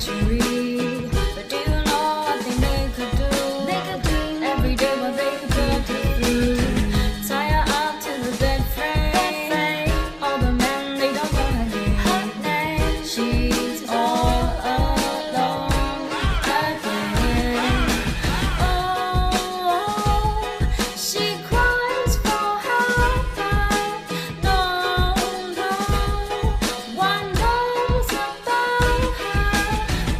should read. But do you know what they could do? They could do every day what they could put through. Tie her up to the bed frame. All the men they don't know her name. She's all alone again. Oh, she cries for help. No, no, one knows about her.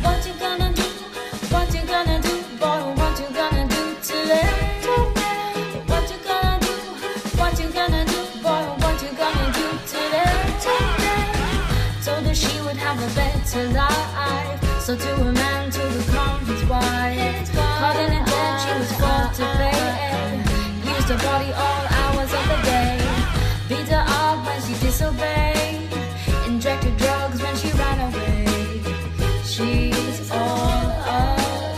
What you gonna do? What you gonna do, boy? What you gonna do today? What you gonna do? What you gonna do, boy? What you gonna do today? Told her she would have a better life. So to a man to become his wife. Caught in a debt she was forced to pay. Used her body all hours of the day. Beat her up when she disobeyed. Injected drugs when she ran away. She's all alone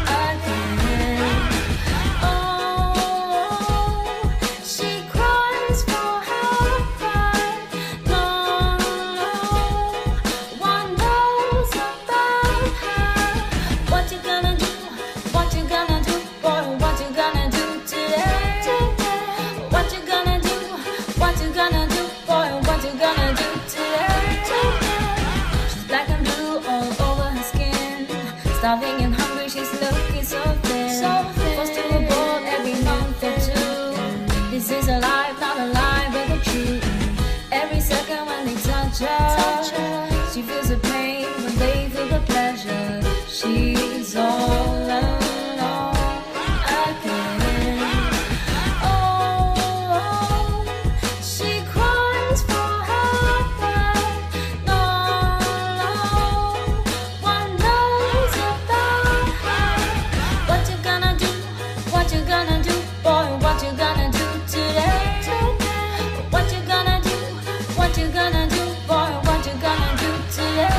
again. Oh, she cries for help, but no, no, one knows about her. What you gonna do? What you gonna do, boy? What you gonna do today? What you gonna do? What you gonna do, boy? What you gonna do today? She's black and blue all over her skin. Starving and hungry, she's looking so thin. Forced to abort every month or two. This is a life, not a lie, but the truth. Every second when they touch her, she feels the pain when they feel the pleasure. She's all alone again. Oh, she cries for help, but no, no, one knows about her. What you gonna do? What you gonna do, boy? What you gonna do today? What you gonna do? What you gonna do, boy? What you gonna do today?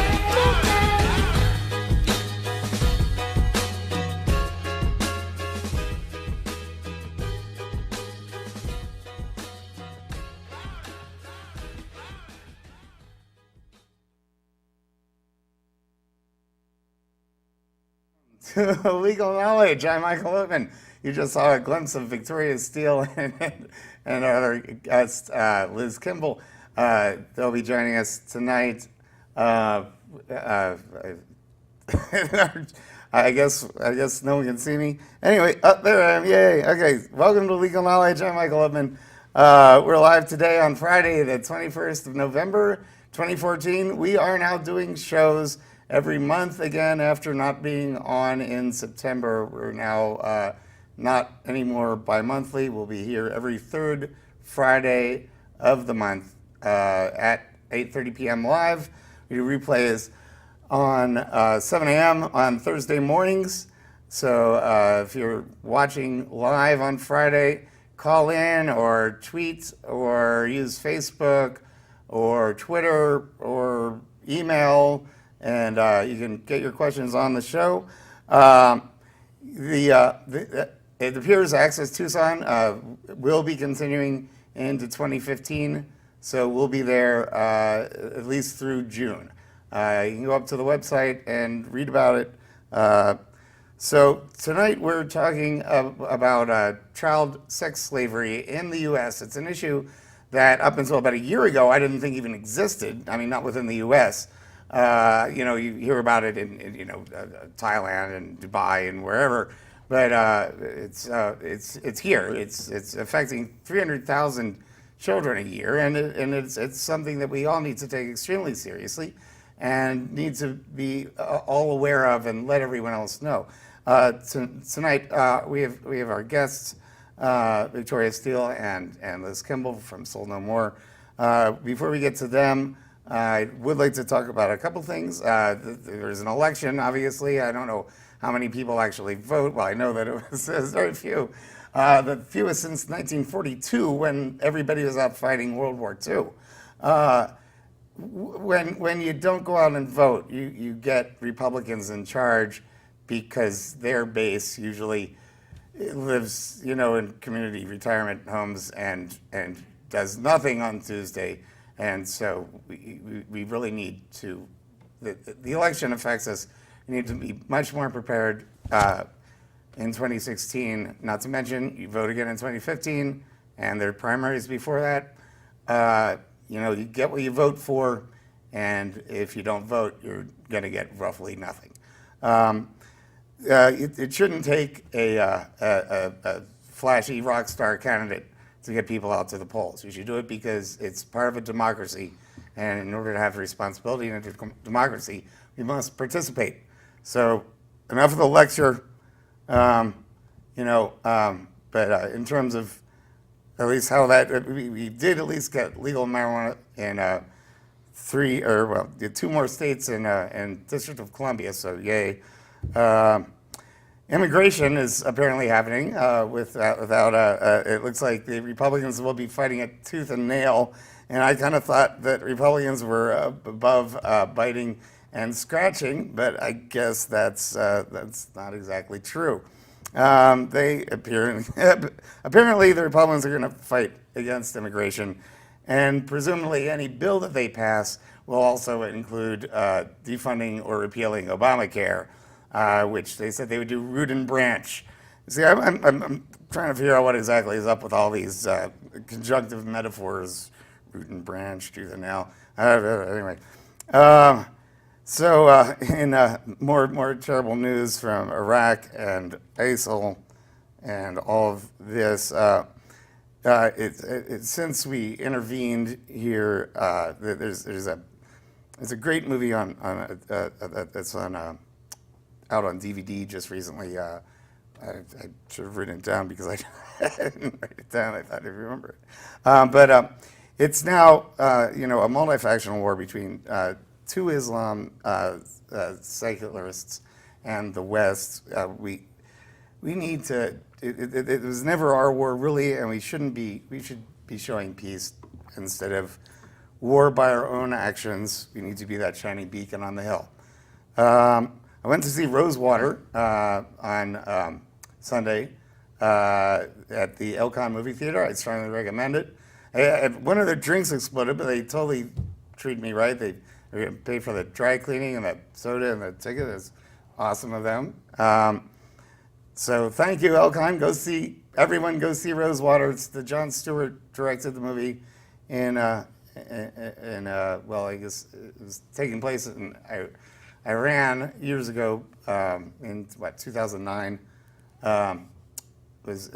To Legal Knowledge. I'm Michael Whitman. You just saw a glimpse of Victoria Steele and our guest, Liz Kimball. They'll be joining us tonight. I guess no one can see me. Anyway, up there I am. Yay. Okay. Welcome to Legal Knowledge. I'm Michael Whitman. We're live today on Friday, the 21st of November, 2014. We are now doing shows every month again after not being on in September. We're now not anymore bi-monthly. We'll be here every third Friday of the month at 8:30 p.m. live. We do replays on 7 a.m. on Thursday mornings. So if you're watching live on Friday, call in or tweet or use Facebook or Twitter or email, and you can get your questions on the show. It appears Access Tucson will be continuing into 2015, so we'll be there at least through June. You can go up to the website and read about it. So tonight we're talking about child sex slavery in the U.S. It's an issue that up until about a year ago I didn't think even existed. I mean, not within the U.S. You hear about it in Thailand and Dubai and wherever, but it's here. It's affecting 300,000 children a year, and it's something that we all need to take extremely seriously, and need to be all aware of and let everyone else know. Tonight we have our guests, Victoria Steele and Liz Kimball from Soul No More. Before we get to them, I would like to talk about a couple things. There's an election, obviously. I don't know how many people actually vote. Well, I know that it was very few. The fewest since 1942, when everybody was out fighting World War II. When you don't go out and vote, you get Republicans in charge because their base usually lives, in community retirement homes and does nothing on Tuesday. And so we really need to the election affects us. We need to be much more prepared in 2016. Not to mention, you vote again in 2015, and there are primaries before that. You get what you vote for, and if you don't vote, you're going to get roughly nothing. It shouldn't take a flashy rock star candidate to get people out to the polls. You should do it because it's part of a democracy, and in order to have responsibility in a democracy, we must participate. So enough of the lecture, but in terms of at least how that, we did at least get legal marijuana in 2 more states in District of Columbia, so yay. Immigration is apparently happening it looks like the Republicans will be fighting it tooth and nail, and I kind of thought that Republicans were above biting and scratching, but I guess that's not exactly true. They apparently the Republicans are going to fight against immigration, and presumably any bill that they pass will also include defunding or repealing Obamacare, which they said they would do root and branch. See, I'm trying to figure out what exactly is up with all these conjunctive metaphors, root and branch, tooth and nail. Anyway. So in more terrible news from Iraq and ISIL and all of this, since we intervened here, there's a great movie that's out on DVD just recently. I should have written it down because I didn't write it down. I thought I'd remember it. But it's now a multi-factional war between two Islam secularists and the West. We need to. It was never our war really, and we shouldn't be. We should be showing peace instead of war by our own actions. We need to be that shining beacon on the hill. I went to see Rosewater on Sunday at the Elcon movie theater. I strongly recommend it. One of their drinks exploded, but they totally treated me right. They paid for the dry cleaning and the soda and the ticket. It was awesome of them. So thank you, Elcon. Everyone go see Rosewater. It's the Jon Stewart directed the movie I guess it was taking place in Iran years ago, in 2009. It was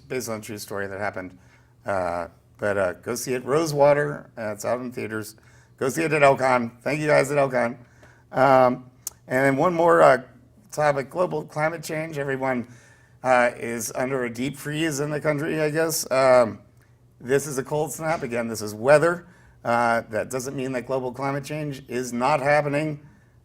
based on a true story that happened. But go see it. Rosewater, it's out in theaters. Go see it at Elcon. Thank you guys at Elcon. And then one more topic, global climate change. Everyone is under a deep freeze in the country, I guess. This is a cold snap. Again, this is weather. That doesn't mean that global climate change is not happening.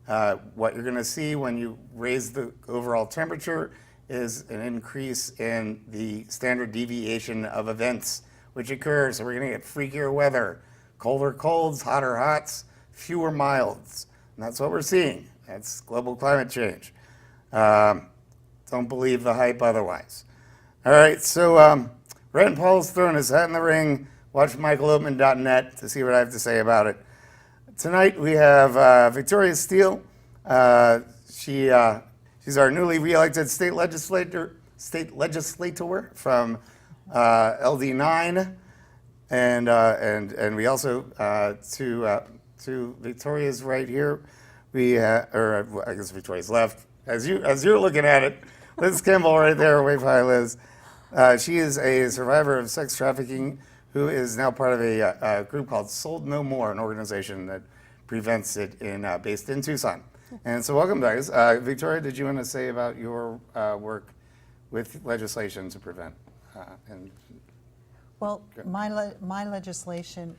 What you're going to see when you raise the overall temperature is an increase in the standard deviation of events which occur. So we're going to get freakier weather, colder colds, hotter hots, fewer milds. And that's what we're seeing. That's global climate change. Don't believe the hype otherwise. All right, so Rand Paul's thrown his hat in the ring. Watch michaeloatman.net to see what I have to say about it. Tonight we have Victoria Steele. She's our newly re-elected state legislator from LD9, and we also to Victoria's right here. I guess Victoria's left. As you're looking at it, Liz Kimball right there. Wave hi, Liz. She is a survivor of sex trafficking who is now part of a group called Sold No More, an organization that prevents it based in Tucson. And so welcome, guys. Victoria, did you want to say about your work with legislation to prevent? Well, my legislation,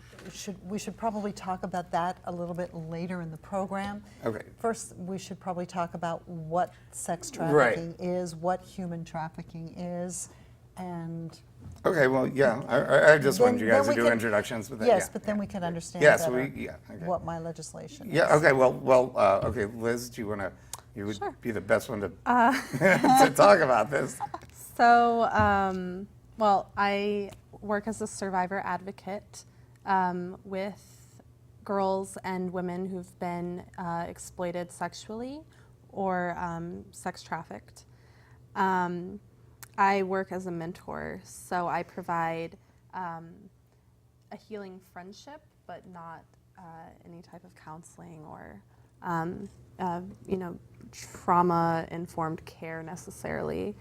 we should probably talk about that a little bit later in the program. Okay. First, we should probably talk about what sex trafficking is, what human trafficking is, and... Okay, well, yeah, I just wanted you guys to do introductions. But yes, yeah, but then we can understand better what my legislation is. Yeah, okay, okay, Liz, do you want to, you would Sure. be the best one to, to talk about this. So, I work as a survivor advocate with girls and women who've been exploited sexually or sex trafficked. I work as a mentor, so I provide a healing friendship, but not any type of counseling or trauma-informed care necessarily.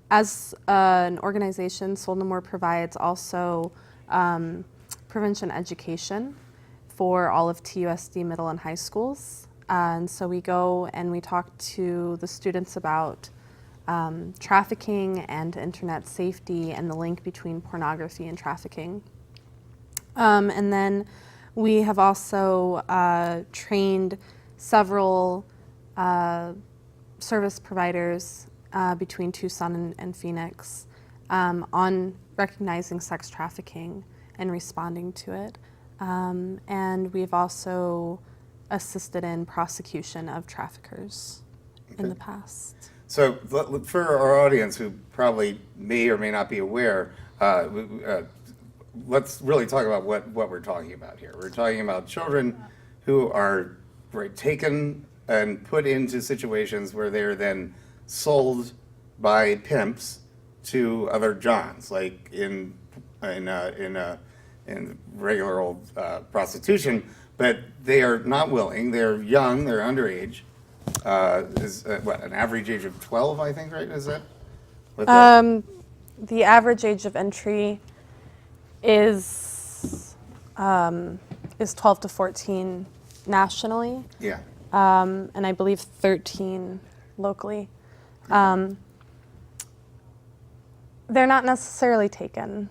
As an organization, Soul No More provides also prevention education for all of TUSD middle and high schools. And so we go and we talk to the students about trafficking and internet safety and the link between pornography and trafficking. And then we have also trained several service providers between Tucson and Phoenix on recognizing sex trafficking and responding to it. And we've also assisted in prosecution of traffickers in the past. So for our audience who probably may or may not be aware, let's really talk about what we're talking about here. We're talking about children who are taken and put into situations where they're then sold by pimps to other Johns, like in regular old prostitution, but they are not willing. They're young. They're underage. Is an average age of 12? I think, right? Is that? The average age of entry is 12 to 14 nationally. Yeah. And I believe 13 locally. They're not necessarily taken.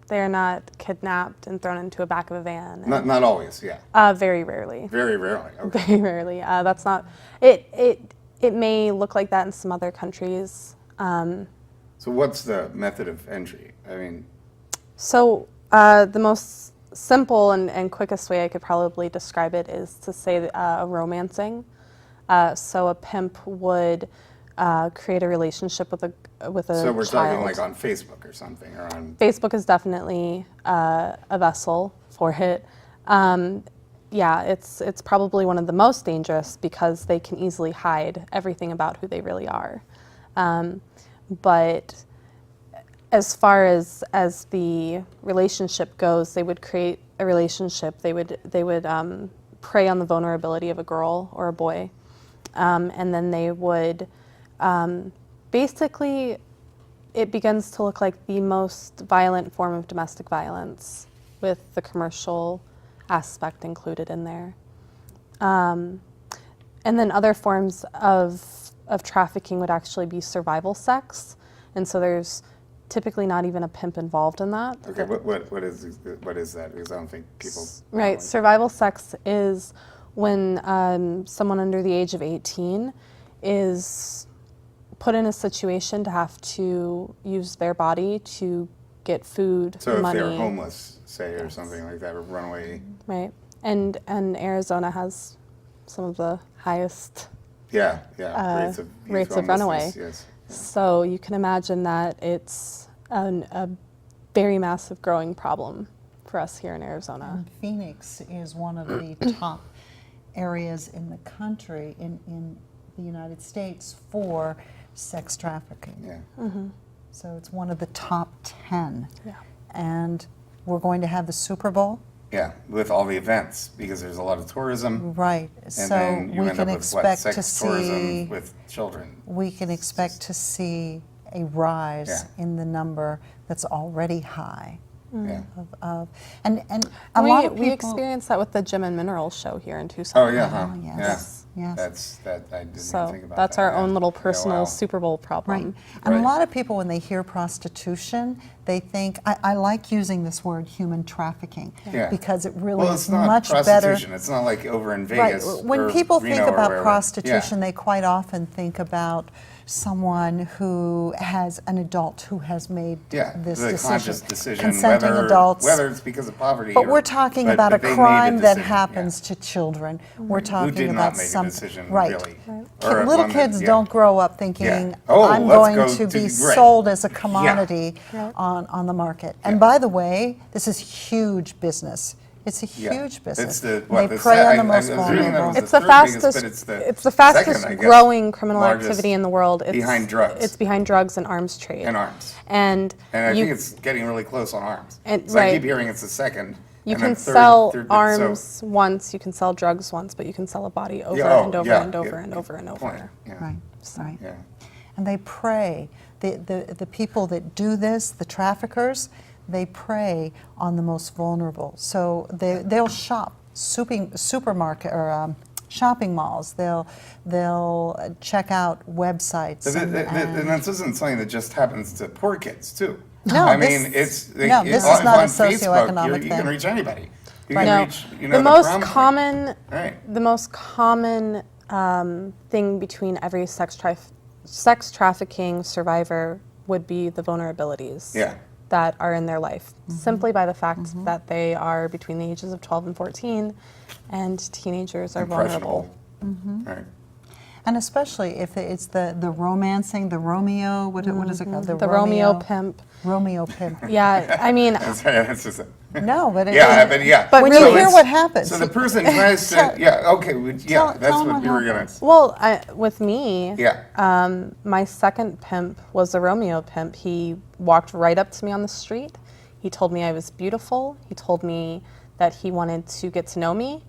They're not kidnapped and thrown into a back of a van. Not always, yeah. Very rarely. Very rarely. Okay. Very rarely. That's not. It may look like that in some other countries. So what's the method of entry? I mean. So the most simple and quickest way I could probably describe it is to say romancing. So a pimp would create a relationship with a So we're child. talking like on Facebook or something, or on. Facebook is definitely a vessel for it. Yeah, it's probably one of the most dangerous because they can easily hide everything about who they really are. But as far as the relationship goes, they would create a relationship. They would prey on the vulnerability of a girl or a boy, and then they would basically. It begins to look like the most violent form of domestic violence, with the commercial aspect included in there. And then other forms of trafficking would actually be survival sex, and so there's typically not even a pimp involved in that. Okay, what is that? Because I don't think people. Right, survival sex is when someone under the age of 18 is put in a situation to have to use their body to get food, so money. So if they're homeless, say, or something like that, or runaway. Right, and Arizona has some of the highest rates of runaway. Yes. So you can imagine that it's a very massive growing problem for us here in Arizona. And Phoenix is one of the top areas in the country, in the United States, for sex trafficking. Yeah. Mm-hmm. So it's one of the top 10. Yeah. And we're going to have the Super Bowl. Yeah, with all the events, because there's a lot of tourism. Right. And so then you we end can up with expect sex to see tourism with children. We can expect to see a rise in the number that's already high. Yeah. And a lot of people, we experienced that with the Gem and Minerals show here in Tucson. Oh yeah, huh? Oh, yes. Yes. That I didn't So even think about that's that. our Yeah. own little Yeah, personal wow. Super Bowl problem. Right. And Right. a lot of people, when they hear prostitution, they think, I like using this word, human trafficking, Yeah. because it really Well, is it's not much better. prostitution. It's not like over in Right. Vegas. When or people Reno think or about wherever. prostitution, Yeah. they quite often think about someone who has an adult who has made this the decision. conscious decision, Consenting whether, adults. whether it's because of poverty. But or, we're talking but- about but a they made crime that decision, happens to children. We're Who talking did about not make some a decision, right. really. Right. Or Little one that- kids yeah. don't grow up thinking Yeah. Oh, I'm let's going go to be right. sold as a commodity Yeah. on the market. And Yeah. by the way, this is huge business It's a Yeah. huge business. It's the, And what, they the prey se- on the I most was reading that it vulnerable. was It's the the third biggest, fastest. but it's It's the second, fastest I guess, growing criminal largest activity in the world. It's behind drugs. It's behind drugs and arms trade. and arms. And And I you, think it's getting really close on arms. And- So I right. keep hearing it's the second. you and can then sell third, arms once, you can sell drugs once, but you can sell a body over Yeah, oh, and over yeah, and over yeah, and over and over. point, yeah. Right, right. Yeah. And they prey. The people that do this, the traffickers, they prey on the most vulnerable. So they'll shop, supermarket or shopping malls. They'll check out websites. And this isn't something that just happens to poor kids too. No, I this- mean, it's no, this is not a on Facebook, socioeconomic you can thing. reach anybody. You No, can reach, the the most prom queen. common, Right. the most common thing between every sex trafficking survivor would be the vulnerabilities Yeah. that are in their life, simply by the fact that they are between the ages of 12 and 14, and teenagers are vulnerable. Impressionable. Right. And especially if it's the romancing, the Romeo, what is it called? The Romeo pimp. Romeo pimp. Yeah, I mean, That's just it. No, but But when really- you hear what happens. So the person tries to, Tell- yeah, okay, tell that's them what what you were gonna. happens. well, with me, Yeah. my second pimp was a Romeo pimp. He walked right up to me on the street. He told me I was beautiful. He told me that he wanted to get to know me.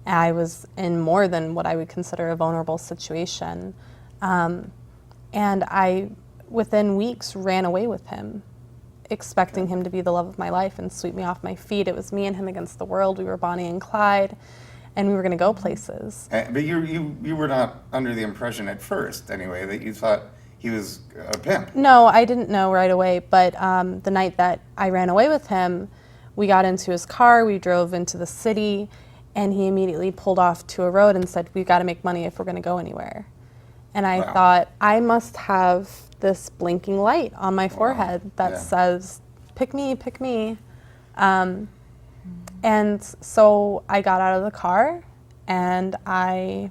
I was in more than what I would consider a vulnerable situation. And I, within weeks, ran away with him, expecting him to be the love of my life and sweep me off my feet. It was me and him against the world. We were Bonnie and Clyde, and we were going to go places. But you were not under the impression at first, anyway, that you thought he was a pimp. No, I didn't know right away, but the night that I ran away with him, we got into his car, we drove into the city, and he immediately pulled off to a road and said, "We've got to make money if we're going to go anywhere." And I Wow. thought, I must have this blinking light on my forehead that Yeah. says, "Pick me, pick me." And so I got out of the car and I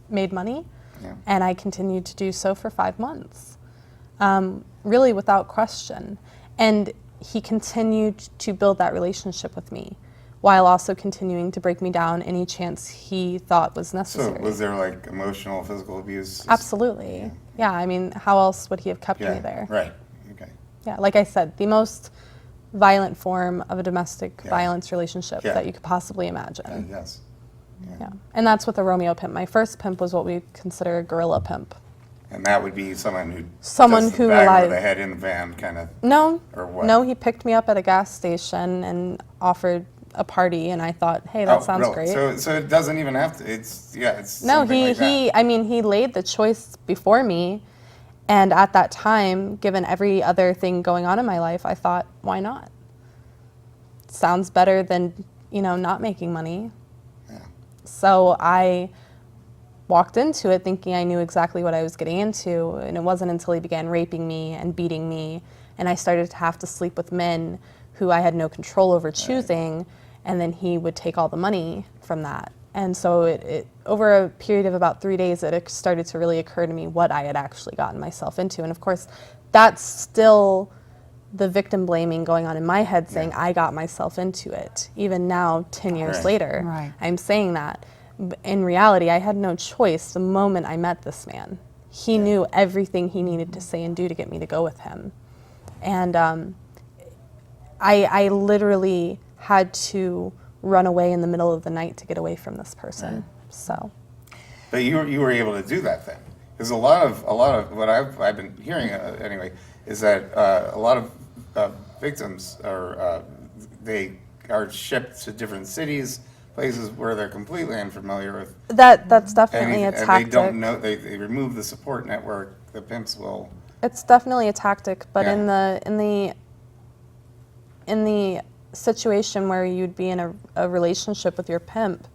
made money. Yeah. And I continued to do so for 5 months, really without question. And he continued to build that relationship with me while also continuing to break me down any chance he thought was So necessary. was there like emotional, physical abuse? Absolutely. Yeah, I mean, how else would he have kept Yeah, me there? right, okay. Yeah, like I said, the most violent form of a domestic Yeah. violence relationship Yeah. that you could possibly imagine. Yes. Yeah. And that's with a Romeo pimp. My first pimp was what we consider a guerrilla pimp. And that would be someone who Someone does the who bag over relies- the head in the van, kind of. No, Or what? no, he picked me up at a gas station and offered a party, and I thought, hey, that sounds great. So it doesn't even have to. It's it's. No, something like that. I mean, he laid the choice before me, and at that time, given every other thing going on in my life, I thought, why not? Sounds better than, not making money. Yeah. So I walked into it thinking I knew exactly what I was getting into, and it wasn't until he began raping me and beating me, and I started to have to sleep with men who I had no control over choosing, and then he would take all the money from that. And so it over a period of about 3 days, it started to really occur to me what I had actually gotten myself into. And of course, that's still the victim blaming going on in my head, saying I got myself into it. Even now, 10 years Right. later, Right. I'm saying that. In reality, I had no choice the moment I met this man. He knew everything he needed to say and do to get me to go with him. And I literally had to run away in the middle of the night to get away from this person. So, But you were able to do that then. There's a lot of what I've been hearing anyway is that a lot of victims are they are shipped to different cities, places where they're completely unfamiliar with. that's definitely a And tactic. they don't know. They remove the support network. The pimps will. It's definitely a tactic, but Yeah. in the situation where you'd be in a relationship with your pimp,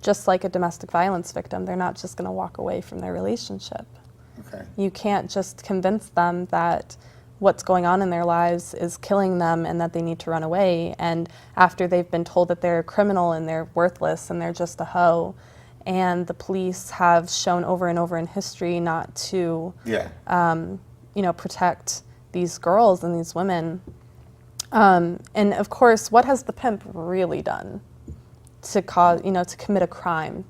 just like a domestic violence victim, they're not just going to walk away from their relationship. Okay. You can't just convince them that what's going on in their lives is killing them and that they need to run away. And after they've been told that they're a criminal and they're worthless and they're just a hoe, and the police have shown over and over in history not to Yeah. protect these girls and these women, And of course, what has the pimp really done to cause, to commit a crime?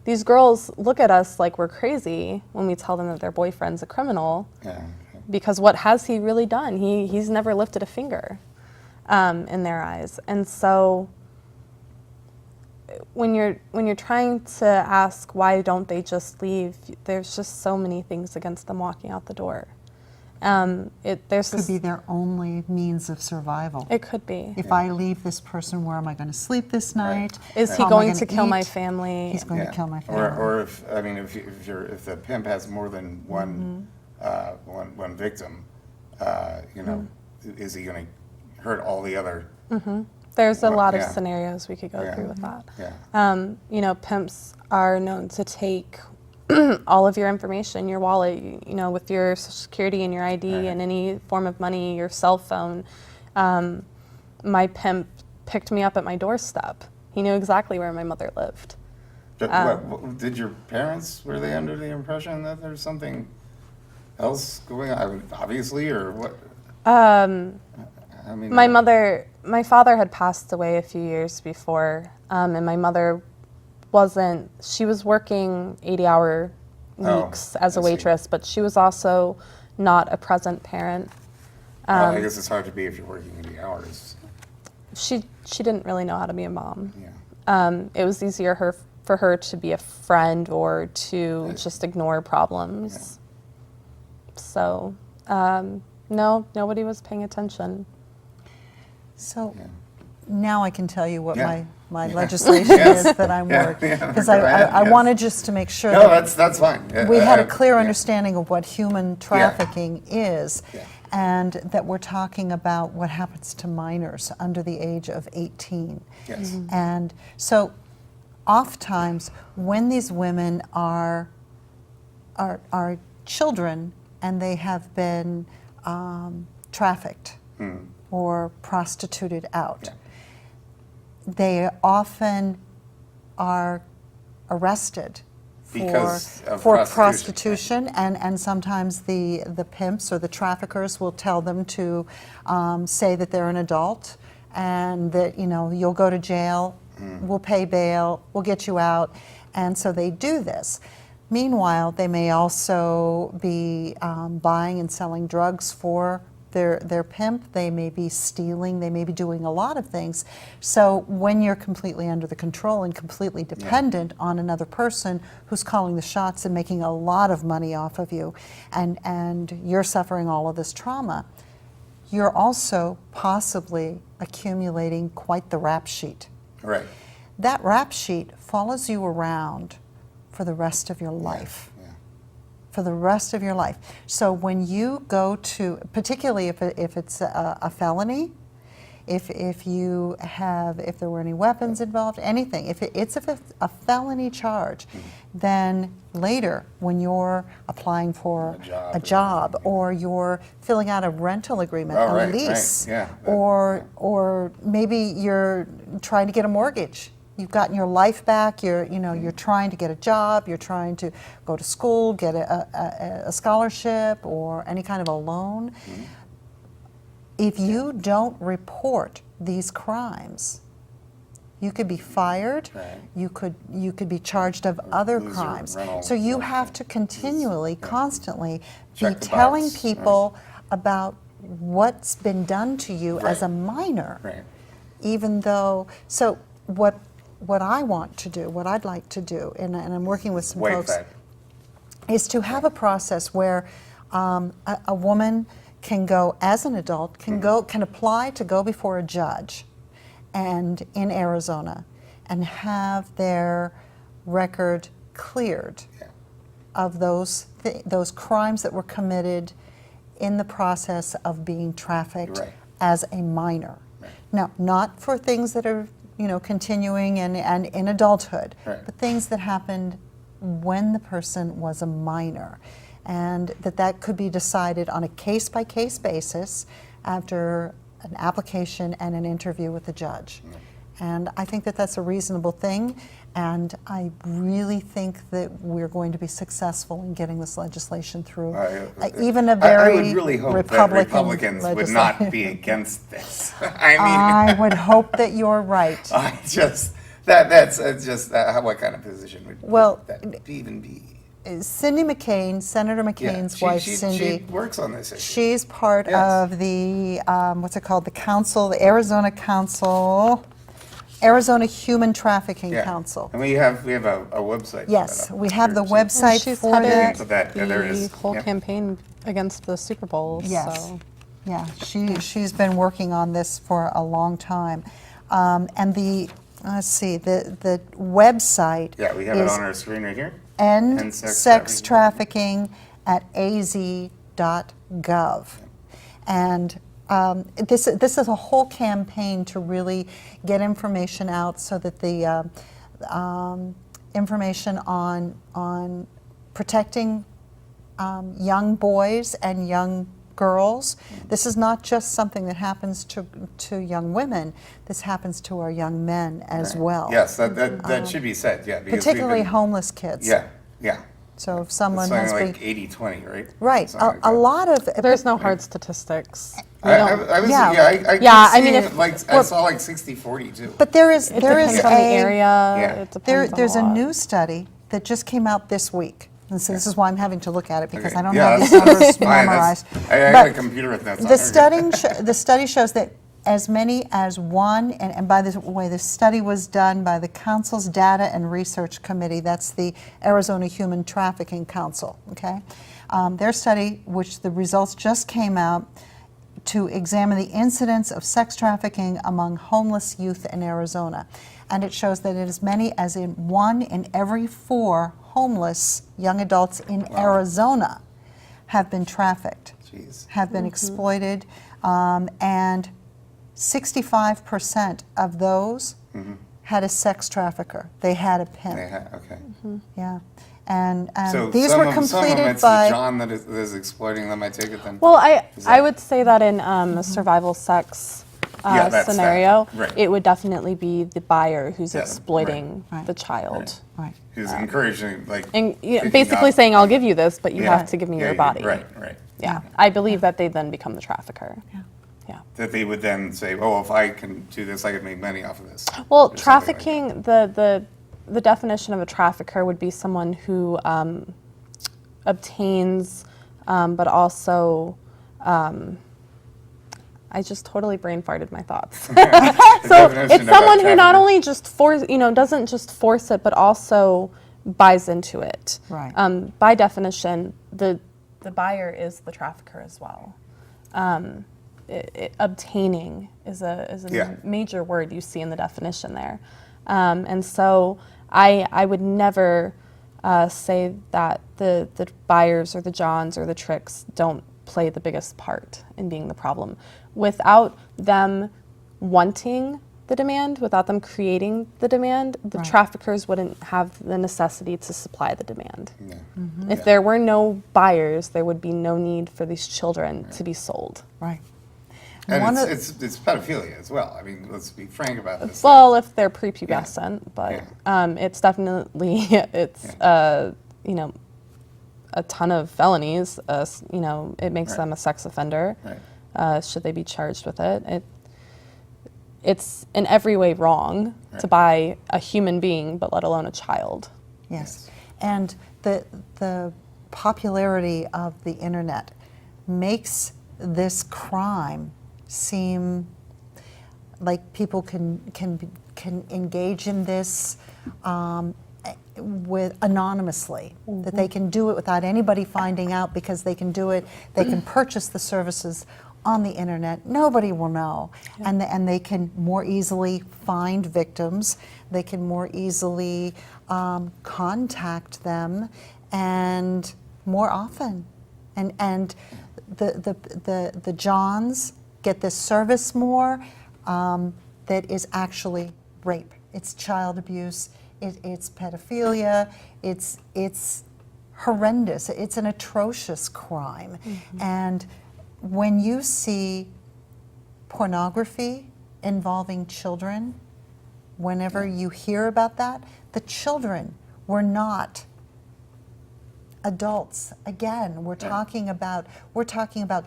These girls look at us like we're crazy when we tell them that their boyfriend's a criminal. Yeah. Because what has he really done? He's never lifted a finger in their eyes. And so when you're trying to ask why don't they just leave, there's just so many things against them walking out the door. There's Could be their only means of survival. It could be. If I leave this person, where am I going to sleep this night? Is he How am I going gonna to kill my eat? family? He's going to kill my family. Or if the pimp has more than one one victim, is he going to hurt all the other? There's a lot of Yeah. scenarios we could go Yeah. through with that. Yeah. Pimps are known to take all of your information, your wallet, with your social security and your ID Right. and any form of money, your cell phone. My pimp picked me up at my doorstep. He knew exactly where my mother lived. But did your parents, were they under the impression that there's something else going on? I mean, obviously, or what? I mean, My father had passed away a few years before, and my mother she was working 80-hour weeks as a I see. waitress, but she was also not a present parent. I guess it's hard to be if you're working 80 hours. She didn't really know how to be a mom. Yeah. It was easier for her to be a friend or to just ignore problems. So, no, nobody was paying attention. So Yeah. now I can tell you what Yeah. my Yeah. legislation Yes. is that I'm Yeah. working. Yeah. Because Go ahead. I Yes. wanted just to make sure No, that that's fine. Yeah, we had a clear yeah. understanding of what human trafficking is, Yeah. and that we're talking about what happens to minors under the age of 18. Yes. And so oftentimes when these women are children and they have been trafficked or prostituted out, Yeah. they often are arrested Because of for prostitution. and sometimes the pimps or the traffickers will tell them to say that they're an adult and that you'll go to jail, we'll pay bail, we'll get you out, and so they do this. Meanwhile, they may also be buying and selling drugs for their pimp. They may be stealing. They may be doing a lot of things. So when you're completely under the control and completely dependent on another person who's calling the shots and making a lot of money off of you, and you're suffering all of this trauma, you're also possibly accumulating quite the rap sheet. Right. That rap sheet follows you around for the rest of your life. Yeah. For the rest of your life. So when you go to, particularly if it's a felony, if there were any weapons involved, anything, if it's a felony charge, then later when you're applying for a job or you're filling out a rental agreement, Oh, a right, lease, right, yeah. or maybe you're trying to get a mortgage. You've gotten your life back, you're trying to get a job, you're trying to go to school, get a scholarship or any kind of a loan. If you don't report these crimes, you could be fired, Right. you could be charged of other lose your crimes. rental, So you yeah. have to continually, constantly Check be the telling box, people about what's been done to you as Right. a minor. Right. Even though, so what I want to do, what I'd like to do, and I'm working with some Wait, folks, that. is to have a process where a woman can go as an adult, can apply to go before a judge, and in Arizona, and have their record cleared Yeah. of those crimes that were committed in the process of being trafficked Right. as a minor. Right. Now, not for things that are continuing and in adulthood, Right. but things that happened when the person was a minor, and that could be decided on a case-by-case basis after an application and an interview with the judge. And I think that that's a reasonable thing, and I really think that we're going to be successful in getting this legislation through. Even a I very would really hope that Republican Republicans would legislation. not be against this. I mean, I would hope that you're right. I just that's just what kind of position would Well, that even be? Cindy McCain, Senator McCain's wife, Cindy, she works on this issue. she's part Yes. of the, what's it called, the council, the Arizona Council, Arizona Human Trafficking Yeah. Council. And we have a website. for Yes, that we up have the there, too. website She's for headed it. So that- yeah, there it is. the whole Yep. campaign against the Super Bowl. Yes. So. Yeah, she's been working on this for a long time. And the, let's see, the website Yeah, we have it is on our screen right here. End End sex Sex Trafficking at az.gov. And this is a whole campaign to really get information out so that the information on protecting young boys and young girls. This is not just something that happens to young women. This happens to our young men as well. Yes, that should be said. Yeah, because we've Particularly been- homeless kids. Yeah, yeah. So if someone It's has something been like 80-20, right? right, Something like a that. lot of There's no hard statistics. We I don't- was, Yeah. yeah, I Yeah, keep I mean, seeing if- it, like I saw like 60-40 too. But there is It there depends is on the a area. Yeah. It depends on there's a lot. new study that just came out this week. And so this is why I'm having to look at it because Okay. I don't Yeah, have these that's numbers fine. memorized. I But got a computer with that. the study shows that as many as one, and by the way, this study was done by the Council's Data and Research Committee. That's the Arizona Human Trafficking Council. Okay, their study, which the results just came out, to examine the incidence of sex trafficking among homeless youth in Arizona, and it shows that as many as in 1 in every 4 homeless young adults in Arizona have been trafficked, Jeez. have been exploited, and 65% of those had a sex trafficker. They had a pimp. Okay. Yeah, and So these some were of some of them, completed it's by. the John that is exploiting them. I take it then. Well, Is I that- would say that in a survival sex Yeah, that's that. scenario, Right. it would definitely be the buyer who's Yeah, exploiting right. the child. Right. Who's encouraging like And picking basically up- saying, I'll give you this, but you Yeah. have to give me Yeah, your yeah, body. Right, right. Yeah. I believe that they then become the trafficker. Yeah. Yeah. That they would then say, oh, if I can do this, I can make money off of this. Well, or something like trafficking, the definition of a trafficker would be someone who obtains, but also, I just totally brain farted my thoughts. that. The So definition it's of a someone who not trafficker. only just doesn't just force it, but also buys into it. Right. By definition, the buyer is the trafficker as well. Obtaining is a Yeah. major word you see in the definition there. And so I would never say that the buyers or the Johns or the tricks don't play the biggest part in being the problem. Without them wanting the demand, without them creating the demand, the Right. traffickers wouldn't have the necessity to supply the demand. Yeah. If there were no buyers, there would be no need for these children to be sold. Right. And One it's pedophilia as well. I mean, let's be frank about this. Well, if they're prepubescent, but Yeah. it's definitely you know, a ton of felonies. You know, it makes Right. them a sex offender. Right. Should they be charged with it? It's in every way wrong to Right. buy a human being, but let alone a child. Yes. And the popularity of the internet makes this crime seem like people can engage in this with anonymously, that they can do it without anybody finding out because they can do it, they can purchase the services on the internet, nobody will know, and they can more easily find victims, they can more easily contact them, and more often, and the Johns get this service more that is actually rape. It's child abuse. It's pedophilia. It's horrendous. It's an atrocious crime. And when you see pornography involving children, whenever you hear about that, the children were not adults. Again, we're talking about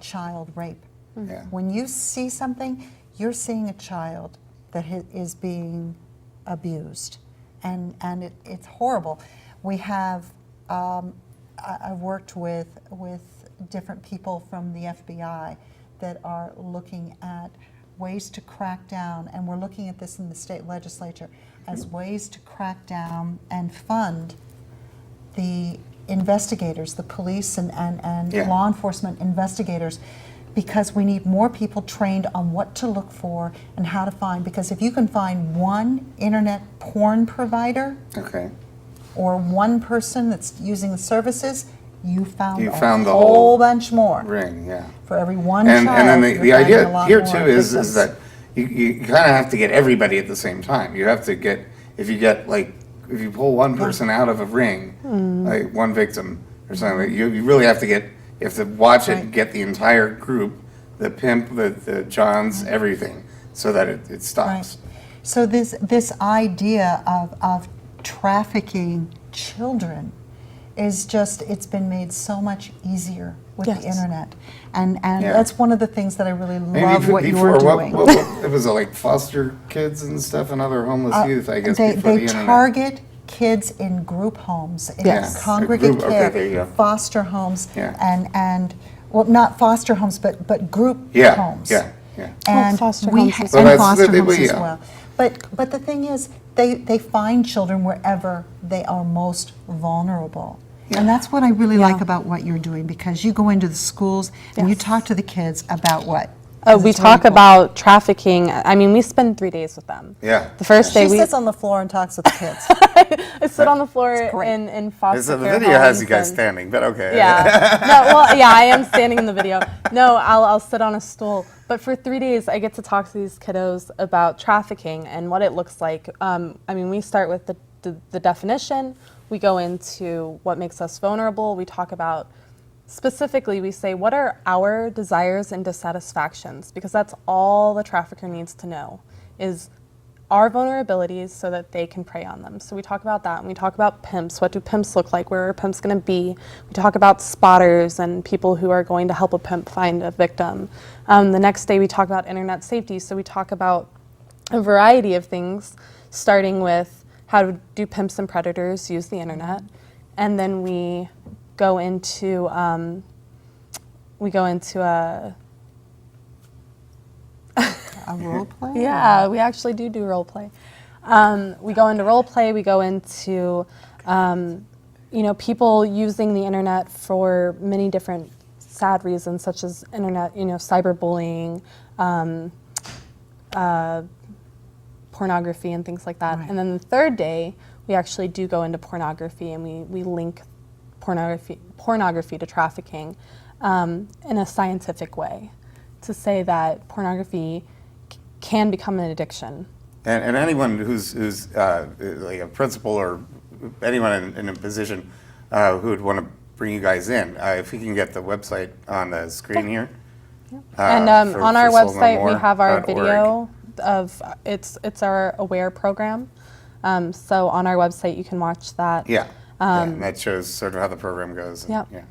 child rape. Yeah. When you see something, you're seeing a child that is being abused, and it's horrible. We have I've worked with different people from the FBI that are looking at ways to crack down, and we're looking at this in the state legislature as ways to crack down and fund the investigators, the police and Yeah. law enforcement investigators, because we need more people trained on what to look for and how to find, because if you can find one internet porn provider Okay. or one person that's using the services, you found You a found the whole whole bunch more. Ring, yeah. For every one And child, then the you're finding a idea lot here more too is victims. that you kind of have to get everybody at the same time. You have to get, if you pull one person out of a ring, like one victim or something, you really have to watch it Right. and get the entire group, the pimp, the Johns, everything, so that it stops. Right. So this idea of trafficking children is just, it's been made so much easier with Yes. the internet. And Yeah. that's one of the things that I really Maybe love what before, you're doing. it was like foster kids and stuff and other homeless youth, I guess, They before the internet. target kids in group homes, in Yes. congregate Group- okay, care, there you go. foster homes, Yeah. and well, not foster homes, but group Yeah, homes. yeah, yeah. And foster we homes ha- as well. and So that's foster the- homes as yeah. well. But the thing is, they find children wherever they are most vulnerable. And that's what I really like about what you're doing, because you go into the schools and you Yes. talk to the kids about what? Oh, 'Cause we it's really talk cool. about trafficking. I mean, we spend 3 days with them. Yeah. The first day She we sits on the floor and talks with the kids. I sit on the floor great. in foster So the care video has homes you guys and- standing, but okay. Yeah. No, well, yeah, I am standing in the video. No, I'll sit on a stool. But for 3 days, I get to talk to these kiddos about trafficking and what it looks like. I mean, we start with the definition. We go into what makes us vulnerable. We talk about, specifically, we say, what are our desires and dissatisfactions? Because that's all the trafficker needs to know, is our vulnerabilities so that they can prey on them. So we talk about that, and we talk about pimps. What do pimps look like? Where are pimps going to be? We talk about spotters and people who are going to help a pimp find a victim. The next day we talk about internet safety. So we talk about a variety of things, starting with how do pimps and predators use the internet, and then we go into a role play? Yeah, we actually do role play. We go into role play. We go into, people using the internet for many different sad reasons, such as internet, cyberbullying, pornography, and things like that. Right. And then the third day, we actually do go into pornography, and we link pornography to trafficking in a scientific way, to say that pornography can become an addiction. And anyone who's like a principal or anyone in a position who would want to bring you guys in, if we can get the website on the screen here. And for- on our for website, we have our SoulNoMore.org. video of it's our AWARE program. So on our website, you can watch that. Yeah, and that shows sort of how the program goes. And, Yep. Yeah.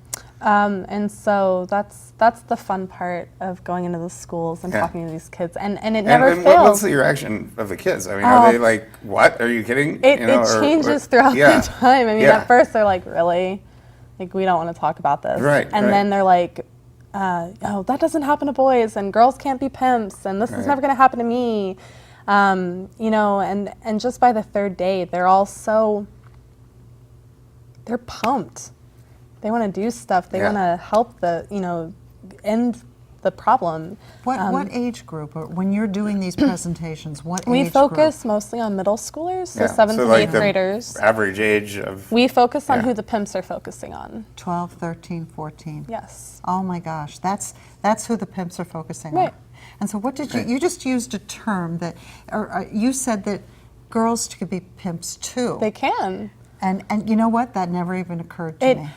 And so that's the fun part of going into the schools and Yeah. talking to these kids, and it never And fails. what's the reaction of the kids? I mean, are they like, "What? Are you kidding?" It or- changes or- throughout yeah. the time. I mean, Yeah. at first they're like, really? Like, we don't want to talk about this. Right, And right. then they're like, oh, that doesn't happen to boys, and girls can't be pimps, and this is Right. never going to happen to me. And just by the third day, they're pumped. They want to do stuff. They Yeah. want to help end the problem. What age group, or when you're doing these presentations, what We age focus mostly on middle schoolers, so Yeah. 7th and like 8th the graders. average age of. We focus on Yeah. who the pimps are focusing on. 12, 13, 14? Yes. Oh my gosh, that's who the pimps are focusing Right. on. And so what did you just used a term that, or you said that girls could be pimps too. They can. And you know what? That never even occurred to me.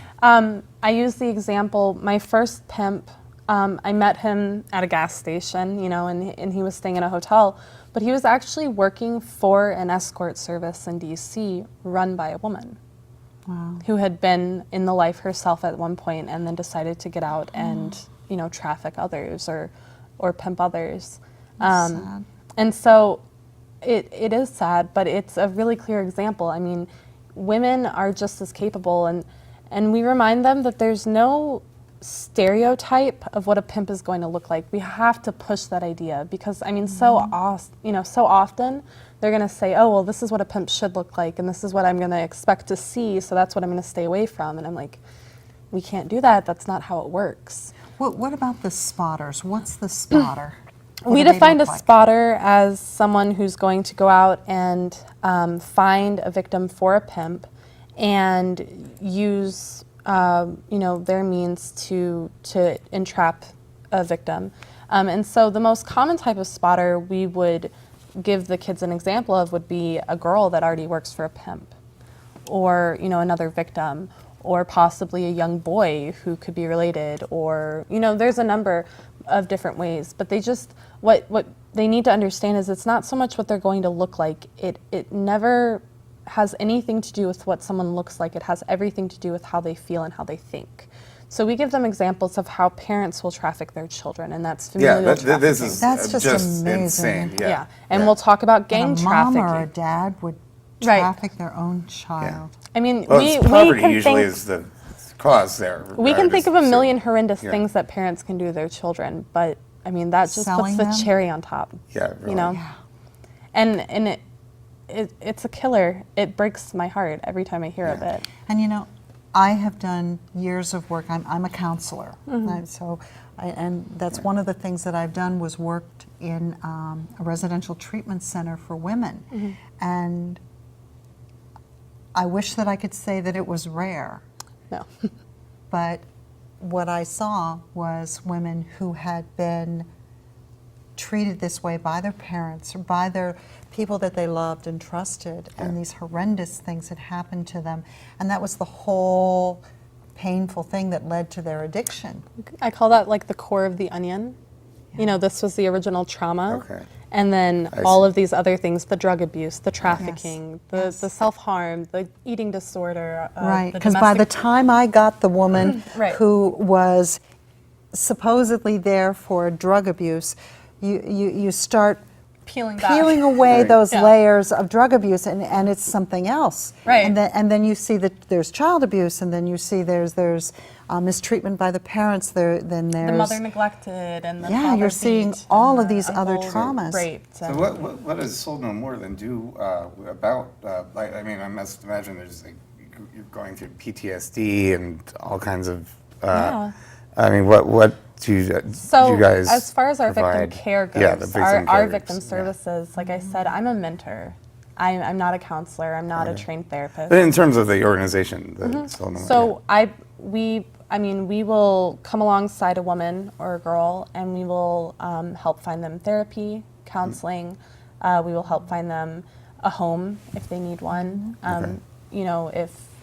I use the example, my first pimp, I met him at a gas station, and he was staying in a hotel, but he was actually working for an escort service in DC run by a woman. Wow. Who had been in the life herself at one point and then decided to get out and, traffic others or pimp others. Sad. And so it is sad, but it's a really clear example. I mean, women are just as capable, and we remind them that there's no stereotype of what a pimp is going to look like. We have to push that idea because, I mean, so often they're going to say, oh, well, this is what a pimp should look like, and this is what I'm going to expect to see, so that's what I'm going to stay away from. And I'm like, we can't do that. That's not how it works. What about the spotters? What's the spotter? What We do they defined a look like? spotter as someone who's going to go out and find a victim for a pimp and use their means to entrap a victim. And so the most common type of spotter we would give the kids an example of would be a girl that already works for a pimp, or another victim, or possibly a young boy who could be related, or there's a number of different ways. But they just what they need to understand is it's not so much what they're going to look like. It never has anything to do with what someone looks like. It has everything to do with how they feel and how they think. So we give them examples of how parents will traffic their children, and that's familial trafficking. This is That's just amazing. insane. Yeah. And we'll talk about gang And a mom trafficking. or a dad would Right. traffic their own child. I mean, Well, we poverty can usually think, is the cause there. we can think of a million horrendous Yeah. things that parents can do to their children, but I mean that just Selling puts the them? cherry on top. Yeah, really. And it's a killer. It breaks my heart every time I hear of it. And I have done years of work. I'm a counselor, and that's one of the things that I've done was worked in a residential treatment center for women, and I wish that I could say that it was rare, No. but what I saw was women who had been treated this way by their parents or by their people that they loved and trusted, and these horrendous things had happened to them, and that was the whole painful thing that led to their addiction. I call that like the core of the onion. This was the original trauma. Okay. And then I all see. of these other things, the drug abuse, the trafficking, the self-harm, the eating disorder. Right, the because by the domestic- time I got the woman Right. who was supposedly there for drug abuse, you start peeling back. peeling away Right. those Yeah. layers of drug abuse, and it's something else. Right. And then you see that there's child abuse, and then you see there's mistreatment by the parents. Then there's The mother neglected and the Yeah, father you're seeing beat all and of the these other uncle traumas. raped. So and- what does Sold No More then do about? I must imagine there's you're going through PTSD and all kinds of. Yeah. What do you So, you guys as far as our provide? victim care goes, Yeah, the victim our care victim groups, yeah. services, like I said, I'm a mentor. I'm not a counselor. I'm not a trained therapist. But in terms of the organization, the Sold No More. So we will come alongside a woman or a girl, and we will help find them therapy, counseling. We will help find them a home if they need one.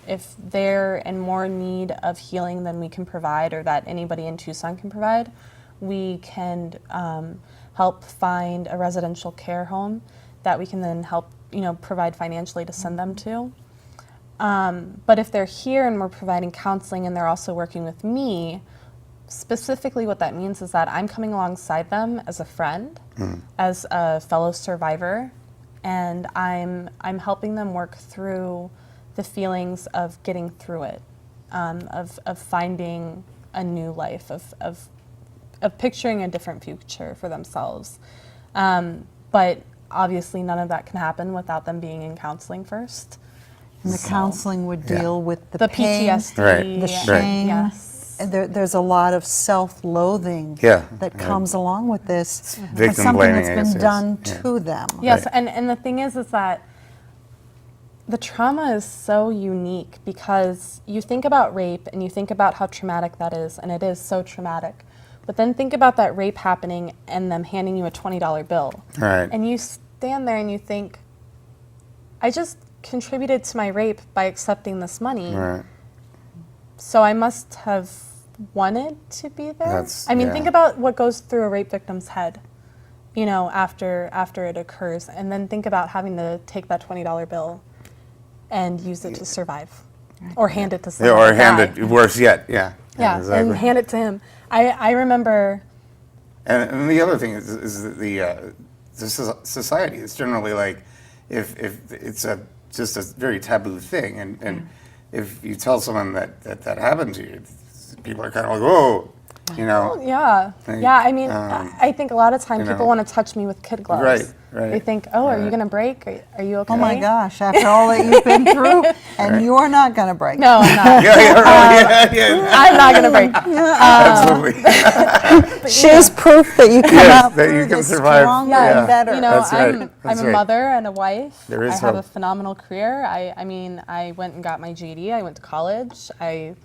If they're in more need of healing than we can provide, or that anybody in Tucson can provide, we can help find a residential care home that we can then help provide financially to send them to. But if they're here and we're providing counseling and they're also working with me, specifically what that means is that I'm coming alongside them as a friend, as a fellow survivor, and I'm helping them work through the feelings of getting through it, of finding a new life, of picturing a different future for themselves. But obviously none of that can happen without them being in counseling first. And the counseling would deal with the pain, PTSD, Right. the shame. Yes. And there's a lot of self-loathing Yeah, that right. comes along with this for victim something blaming, that's I been guess, yes. done Yeah. to them. Yes, Right. and the thing is that the trauma is so unique, because you think about rape and you think about how traumatic that is, and it is so traumatic. But then think about that rape happening and them handing you a $20 bill. Right. And you stand there and you think, I just contributed to my rape by accepting this money. Right. So I must have wanted to be there. That's- I mean, yeah. think about what goes through a rape victim's head, you know, after it occurs, and then think about having to take that $20 bill and use it to survive, or hand it to Yeah, someone. or to hand die. it, worse yet, yeah. Yeah, exactly. and hand it to him. I remember. And the other thing is that the society is generally like, if it's just a very taboo thing, and if you tell someone that happened to you, people are kind of like, whoa, you know. Yeah, Like, yeah. I mean, I think a lot of time you people know. want to touch me with kid gloves. Right, right, They think, oh, are you right. gonna break? Are you okay? Oh my gosh, after all that you've been through, and you're not going to break. No, I'm not. Yeah, I'm not gonna break. absolutely. She's proof that you come Yes, out that you through can this survive. stronger Yeah. and better. You know, That's right. I'm That's a right. mother and a wife. There is I have a hope. phenomenal career. I mean, I went and got my GED. I went to college. I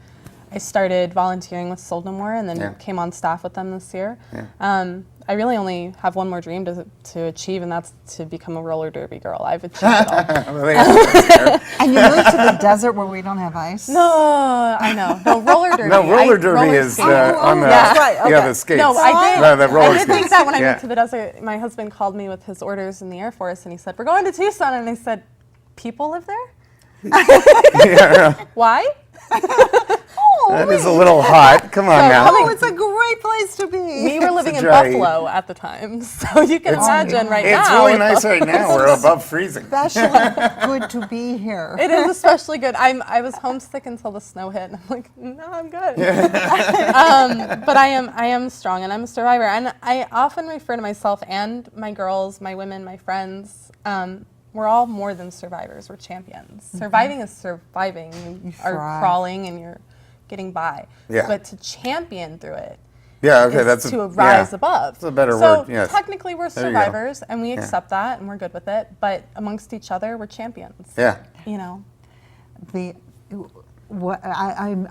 started volunteering with Sold No More and then Yeah. came on staff with them this year. Yeah. I really only have one more dream to achieve, and that's to become a roller derby girl. I've achieved it all. Well, yeah. And you moved to the desert where we don't have ice? No, I know. No, roller derby. No, roller derby roller is skate. on the that's right, yeah, okay. the skates. No, I did. No, the roller I did think skates. that when I Yeah. moved to the desert. My husband called me with his orders in the Air Force, and he said, "We're going to Tucson," and I said, "People live there? Yeah, Why?" that is a little hot. Come on So now. Oh, it's a great place to be. We were living in dry heat. Buffalo at the time, so you can imagine right It's now. really nice right now. We're above freezing. Especially good to be here. It is especially good. I was homesick until the snow hit, and I'm like, no, I'm good. But I am strong, and I'm a survivor. And I often refer to myself and my girls, my women, my friends. We're all more than survivors. We're champions. Surviving is surviving. You are thrive. crawling, and you're getting by. Yeah. But to champion through it. Yeah, okay, is that's to rise above. That's a better so word, yes. technically we're There you go. survivors and we accept that and we're good with it, but amongst each other we're champions. Yeah. You know.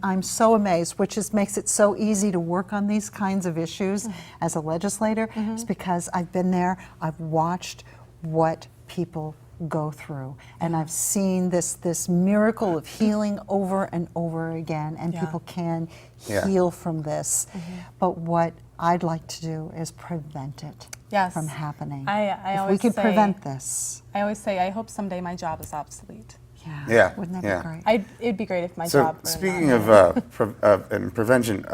I'm so amazed, which makes it so easy to work on these kinds of issues as a legislator, is because I've been there, I've watched what people go through, and I've seen this miracle of healing over and over again, and Yeah. people can Yeah. heal from this. But what I'd like to do is prevent it Yes. from happening. I if we always could say- prevent this, I always say I hope someday my job is obsolete. Yeah, wouldn't that yeah. be great? It'd be great if my So job were speaking not. of and prevention,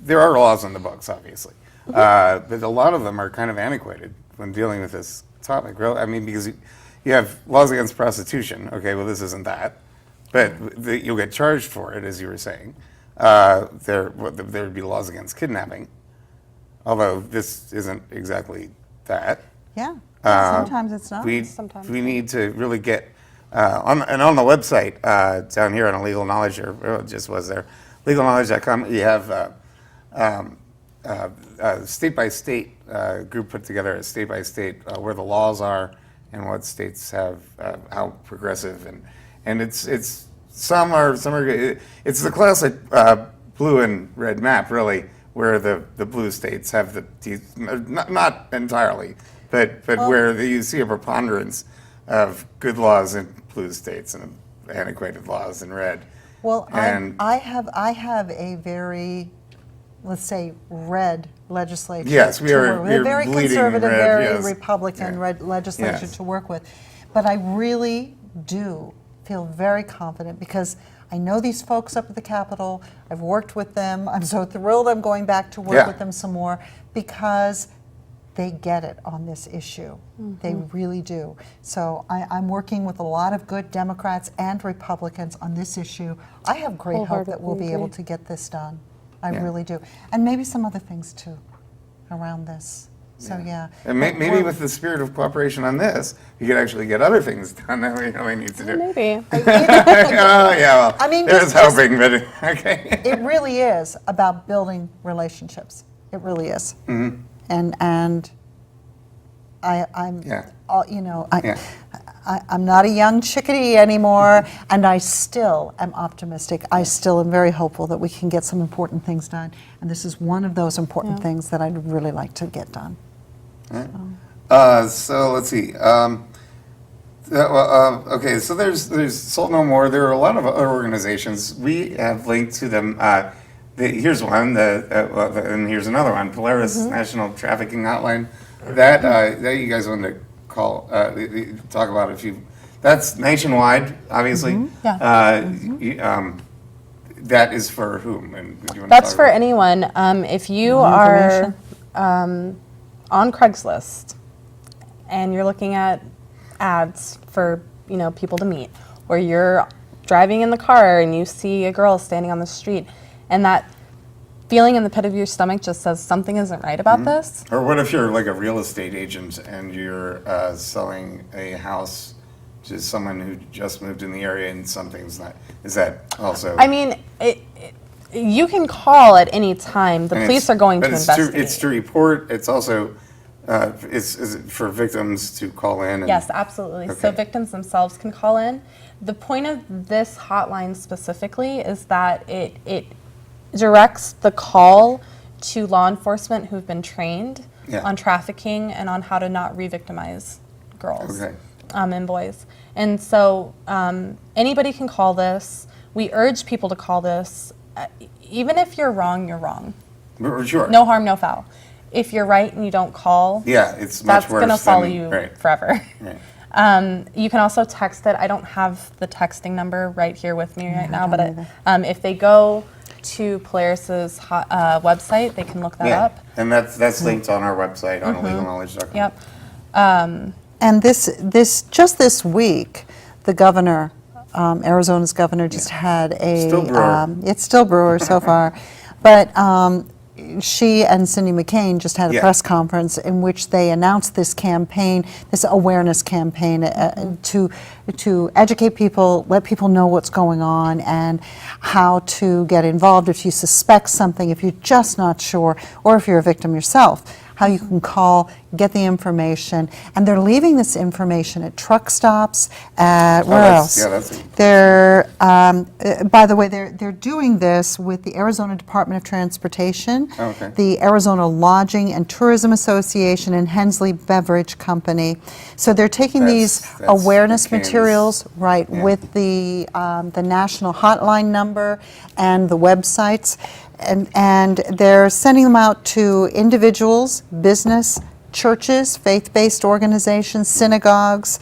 there are laws on the books, obviously, but a lot of them are kind of antiquated when dealing with this topic. Really, I mean, because you have laws against prostitution. Okay, well, this isn't that, but you'll get charged for it, as you were saying. There would be laws against kidnapping, although this isn't exactly that. Yeah, Uh, sometimes it's not. Sometimes. We need to really get on the website down here on Legal Knowledge, or it just was there, legalknowledge.com. You have state by state group put together a state by state where the laws are and what states have how progressive and it's some are it's the classic blue and red map really, where the blue states have not entirely, but where you see a preponderance of good laws in blue states and antiquated laws in red. Well, And- I have a very, let's say, red legislature. Yes, we to are- work with. we are A very bleeding conservative, red, very yes. Republican Yeah. red legislature Yes. to work with. But I really do feel very confident because I know these folks up at the Capitol. I've worked with them. I'm so thrilled I'm going back to work Yeah. with them some more because they get it on this issue. They really do. So I'm working with a lot of good Democrats and Republicans on this issue. I have great hope that we'll be able Wholeheartedly to get this done. I Yeah. really do. And maybe some other things too around this. So yeah. And maybe with the spirit of cooperation on this, you could actually get other things done that we really need to do. Maybe. Oh, yeah, well, I mean, there's just- hoping, but okay. It really is about building relationships. It really is. Mm-hmm. And I'm, Yeah. you know, Yeah. I'm not a young chickadee anymore, and I still am optimistic. I still am very hopeful that we can get some important things done. And this is one of those important things that I'd really like to get done. So let's see. Okay, so there's Sold No More. There are a lot of other organizations. We have linked to them. Here's one, and here's another one, Polaris National Trafficking Hotline. That you guys wanted to call, talk about if you, that's nationwide, obviously. Yeah. That is for whom? And do you want to That's talk for about- anyone. If you More are on Craigslist and you're looking at ads for people to meet, or you're driving in the car and you see a girl standing on the street, and that feeling in the pit of your stomach just says something isn't right about this. Or what if you're like a real estate agent and you're selling a house to someone who just moved in the area and something's not, is that also? I mean, you can call at any time. The And police it's- are going to but investigate. It's to report, it's also, is it for victims to call in? And, Yes, absolutely. So Okay. victims themselves can call in. The point of this hotline specifically is that it directs the call to law enforcement who've been trained Yeah. on trafficking and on how to not re-victimize girls Okay. And boys. And so anybody can call this. We urge people to call this. Even if you're wrong, you're wrong. Sure. No harm, no foul. If you're right and you don't call, Yeah, it's much that's worse going to follow than- you right. forever. Right. You can also text it. I don't have the texting number right here with me right now, don't but either. if they go to Polaris's website, they can look that Yeah, up. and that's linked on our website on illegalknowledge.com. Yep. And just this week, the governor, Arizona's governor, just had a. Still Brewer. It's still Brewer so far, but she and Cindy McCain just had a Yeah. press conference in which they announced this campaign, this awareness campaign to educate people, let people know what's going on and how to get involved if you suspect something, if you're just not sure, or if you're a victim yourself, how you can call, get the information, and they're leaving this information at truck stops, at where that's- else? yeah, that's- They're, by the way, they're doing this with the Arizona Department of Transportation, Okay. the Arizona Lodging and Tourism Association, and Hensley Beverage Company. So they're taking these That's awareness McCain's- materials, right, yeah. with the national hotline number and the websites, and they're sending them out to individuals, business, churches, faith-based organizations, synagogues,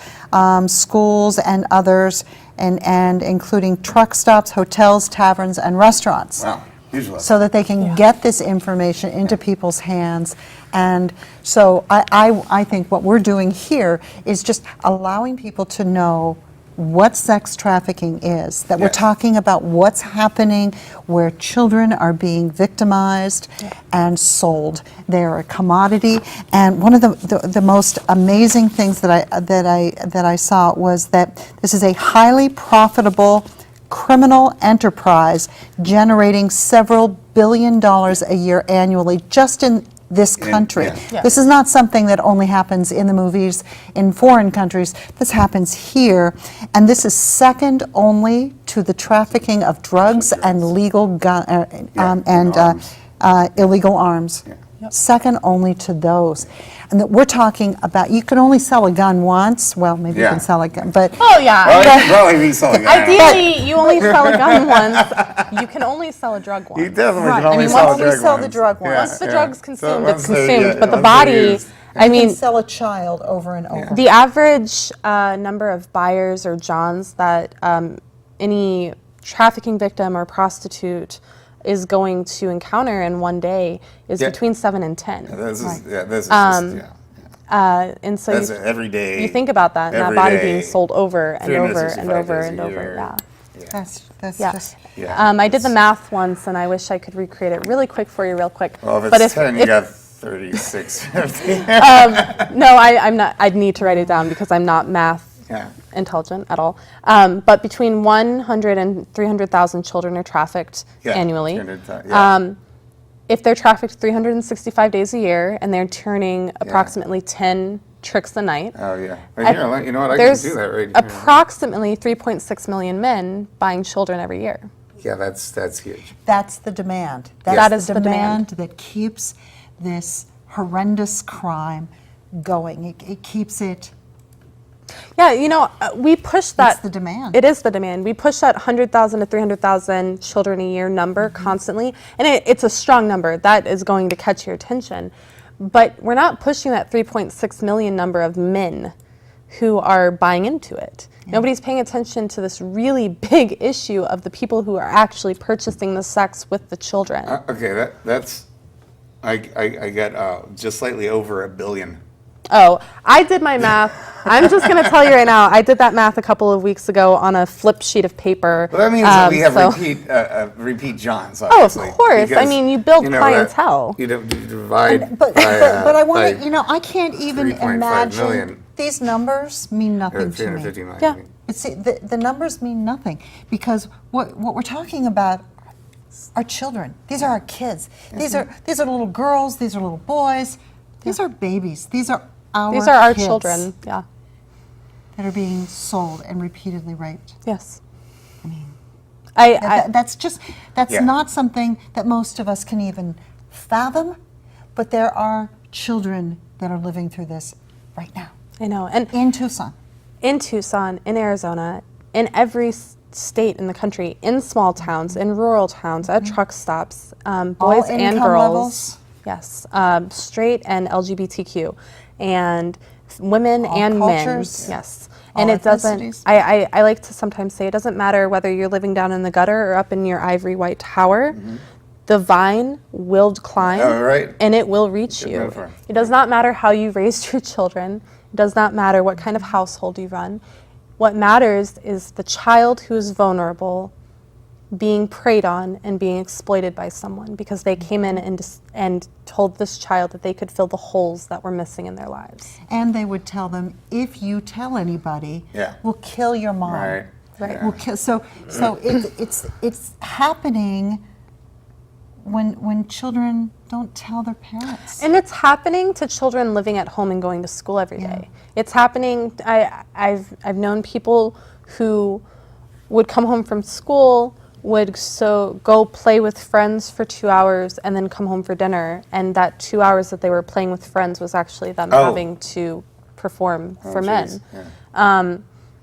schools, and others, and including truck stops, hotels, taverns, and restaurants. Wow, huge list. So that they can get this information into people's hands. And so I think what we're doing here is just allowing people to know what sex trafficking is, that we're Yes. talking about what's happening where children are being victimized and sold. They're a commodity. And one of the most amazing things that I saw was that this is a highly profitable criminal enterprise generating several $billion a year annually just in this country. yeah. This is not something that only happens in the movies in foreign countries. This happens here, and this is second only to the trafficking of drugs and legal arms. illegal arms. Second only to those. And that we're talking about, you can only sell a gun once. Well, maybe you Yeah. can sell a gun, but Oh yeah. Well, if you sell a gun, Ideally, you only sell a gun once. You can only sell a drug once. you definitely Right. can only I mean, sell once a we drug sell the once. drug once. Once the drug's consumed, So it's once they- consumed. But the once body, they're used. I you mean, can sell a child over and over. the average number of buyers or Johns that any trafficking victim or prostitute is going to encounter in one day is Yeah. between 7 and 10. This is, this is just, And so that's you, every day. you think about that, and that every body day, being sold over and over and 365 over days and a over. year. Yeah. That's Yeah. just. Yeah. I did the math once, and I wish I could recreate it really quick for you, real quick. Well, if But it's 10, you got 36, 50. No, I'm not. I'd need to write it down because I'm not math Yeah. intelligent at all. But between 100 and 300,000 children are trafficked Yeah, annually. 300,000, yeah. If they're trafficked 365 days a year and they're turning approximately 10 tricks a night, Oh, yeah. But here, you know what? I can there's do that right here. approximately 3.6 million men buying children every year. Yeah, that's huge. That's the demand. That is the demand. that keeps this horrendous crime going. It keeps it Yeah, you know, we push that. It's the demand. It is the demand. We push that 100,000 to 300,000 children a year number constantly, and it's a strong number. That is going to catch your attention. But we're not pushing that 3.6 million number of men who are buying into it. Nobody's paying attention to this really big issue of the people who are actually purchasing the sex with the children. Okay, that's I get just slightly over 1 billion. Oh, I did my math. I'm just going to tell you right now, I did that math a couple of weeks ago on a flip sheet of paper. Well, that means that we have repeat Johns, Oh, of obviously. course. Because, I mean, you build clientele. You divide But I want to, you know, I can't even 3.5 imagine. million. These numbers mean nothing to me. 350 million. Yeah. But see, the numbers mean nothing because what we're talking about are children. These are our kids. These are little girls. These are little boys. These are babies. These are our kids children. Yeah. that are being sold and repeatedly raped. Yes. I mean, that's Yeah. not something that most of us can even fathom. But there are children that are living through this right now I know. And in Tucson. in Tucson, in Arizona, in every state in the country, in small towns, in rural towns, at truck stops, boys and income girls. levels? Yes, straight and LGBTQ, and women All and cultures? men. Yes, All and it doesn't. ethnicities? I like to sometimes say it doesn't matter whether you're living down in the gutter or up in your ivory white tower. The vine will climb, Oh, right. and it will reach Good you. metaphor. It does not matter how you raised your children. It does not matter what kind of household you run. What matters is the child who is vulnerable being preyed on and being exploited by someone because they came in and told this child that they could fill the holes that were missing in their lives. And they would tell them, if you tell anybody, Yeah. we'll kill your mom. Right. Right. Yeah. We'll kill. So it's happening when children don't tell their parents. And it's happening to children living at home and going to school every day. It's happening. I've known people who would come home from school, would go play with friends for 2 hours, and then come home for dinner. And that 2 hours that they were playing with friends was actually them Oh. having to perform for men. Geez. Yeah.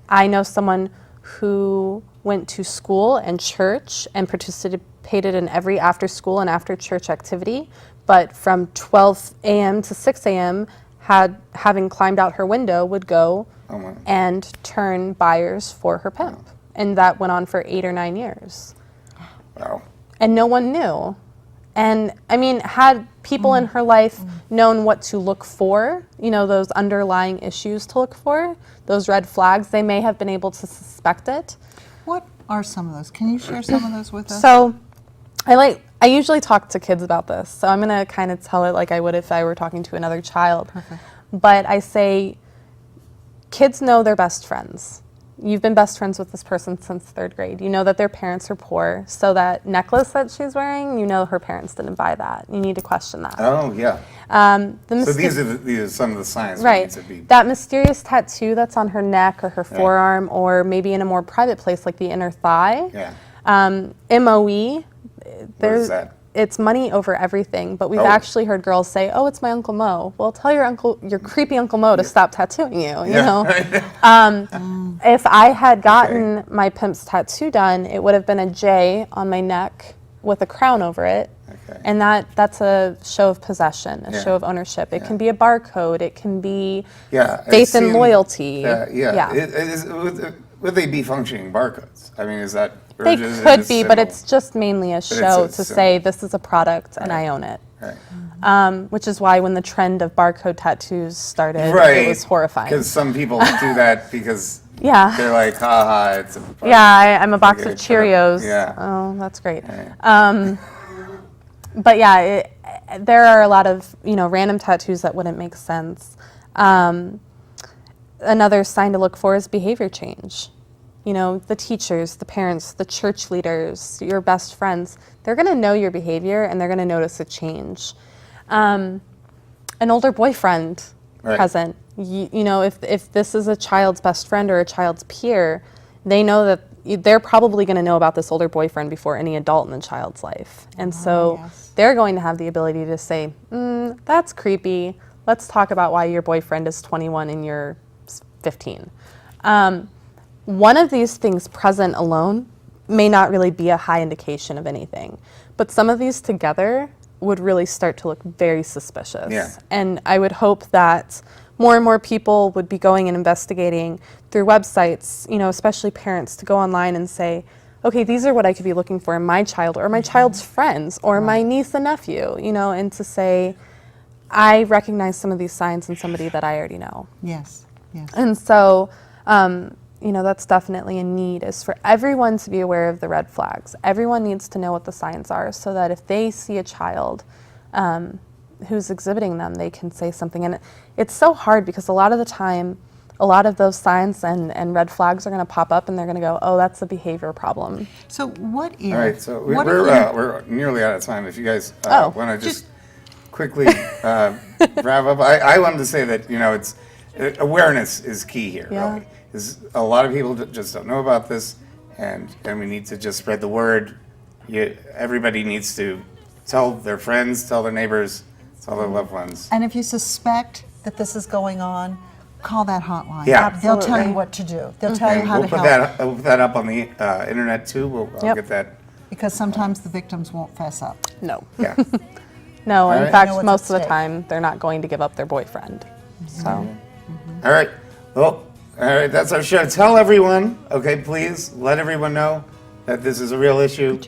I know someone who went to school and church and participated in every after school and after church activity, but from 12 a.m. to 6 a.m. having climbed out her window would go Oh, my. and turn buyers for her pimp. And that went on for 8 or 9 years. Wow. And no one knew. And I mean, had people in her life known what to look for, you know, those underlying issues to look for, those red flags, they may have been able to suspect it. What are some of those? Can you share some of those with us? So I usually talk to kids about this. So I'm going to kind of tell it like I would if I were talking to another child. Perfect. But I say kids know their best friends. You've been best friends with this person since 3rd grade. You know that their parents are poor. So that necklace that she's wearing, you know her parents didn't buy that. You need to question that. Oh, yeah. The So these are some of the signs we Right. need to be. That mysterious tattoo that's on her neck or her forearm or maybe in a more private place like the inner thigh. Yeah. MOE. What is that? It's money over everything, but we've Oh. actually heard girls say, "Oh, it's my Uncle Mo." Well, tell your creepy Uncle Mo to stop tattooing you. You know, if I had gotten my pimp's tattoo done, it would have been a J on my neck with a crown over it, Okay. and that's a show of possession, a Yeah. show of ownership. It can be a barcode. It can be Yeah. I've faith and seen- loyalty. Yeah. Would they be functioning barcodes? I mean, is that? or They is it could just be, but symbol? it's just mainly a it's show a to symbol. say this is a product and I own it. Right. Which is why when the trend of barcode tattoos started, Right. it was horrifying. Because some people do that because Yeah. they're like, haha, it's a product. Yeah, I'm a box Okay, of Cheerios. yeah. Oh, that's great. Right. But yeah, there are a lot of random tattoos that wouldn't make sense. Another sign to look for is behavior change. The teachers, the parents, the church leaders, your best friends, they're going to know your behavior and they're going to notice a change. An older boyfriend Right. present, if this is a child's best friend or a child's peer, they know that they're probably going to know about this older boyfriend before any adult in the child's life. And so yes. they're going to have the ability to say, that's creepy. Let's talk about why your boyfriend is 21 and you're 15. One of these things present alone may not really be a high indication of anything, but some of these together would really start to look very suspicious. Yeah. And I would hope that more and more people would be going and investigating through websites, you know, especially parents, to go online and say, okay, these are what I could be looking for in my child or my child's friends or my niece and nephew, you know, and to say, I recognize some of these signs in somebody that I already know. Yes, yes. And so, you know, that's definitely a need, is for everyone to be aware of the red flags. Everyone needs to know what the signs are so that if they see a child who's exhibiting them, they can say something. And it's so hard because a lot of the time, a lot of those signs and red flags are going to pop up and they're going to go, oh, that's a behavior problem. So what if... All right, so what if you- we're nearly out of time. If you guys Oh. want to just quickly wrap up, I wanted to say that, you know, it's awareness is key here. Yeah. Really. A lot of people just don't know about this, and we need to just spread the word. Everybody needs to tell their friends, tell their neighbors, tell their loved ones. And if you suspect that this is going on, call that hotline. Yeah. They'll tell Absolutely. you what to do. They'll tell you And how we'll to put help. we'll put that up on the internet too. I'll Yep. get that. Because sometimes the victims won't fess up. No. Yeah. No, in right. fact, Know what's most at of the stake. time, they're not going to give up their boyfriend. So, All right. Well, all right. That's our show. Tell everyone. Okay, please let everyone know that this is a real issue.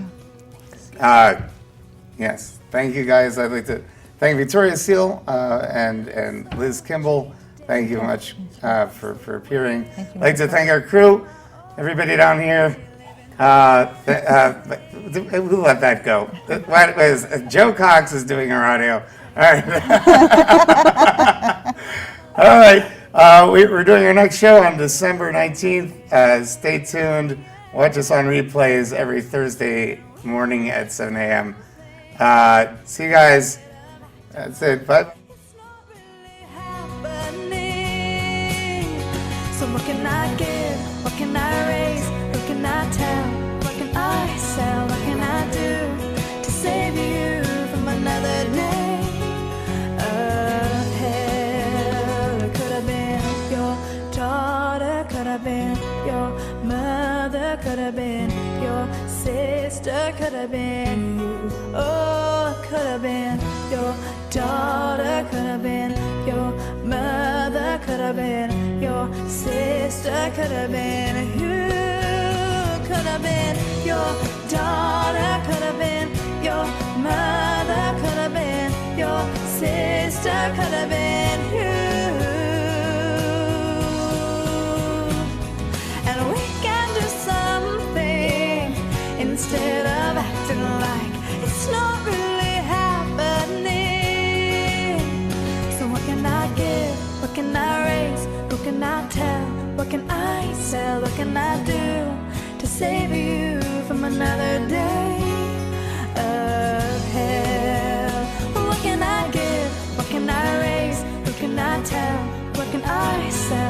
Yes. Thank you, guys. I'd like to thank Victoria Seal and Liz Kimball. Thank you much for appearing. Thank you, I'd like to Michael. thank our crew, everybody down here. Who let that go? What was Joe Cox is doing our audio. All right. All right. We're doing our next show on December 19th. Stay tuned. Watch us on replays every Thursday morning at 7 a.m. See you guys. That's it. Bye. It's not really happening. So what can I give? What can I raise? Who can I tell? What can I sell? What can I do to save you from another day of hell? It could have been your daughter, could have been your mother, could have been your sister, could have been you. Oh, it could have been your daughter, could have been your mother, could have been your sister, could have been you. Could have been your daughter, could have been your mother, could have been your sister, could have been you. And we can do something instead of acting like it's not really happening. So what can I give? What can I raise? Who can I tell? What can I sell? What can I do to save you from another day of hell? What can I give? What can I raise? Who can I tell? What can I sell?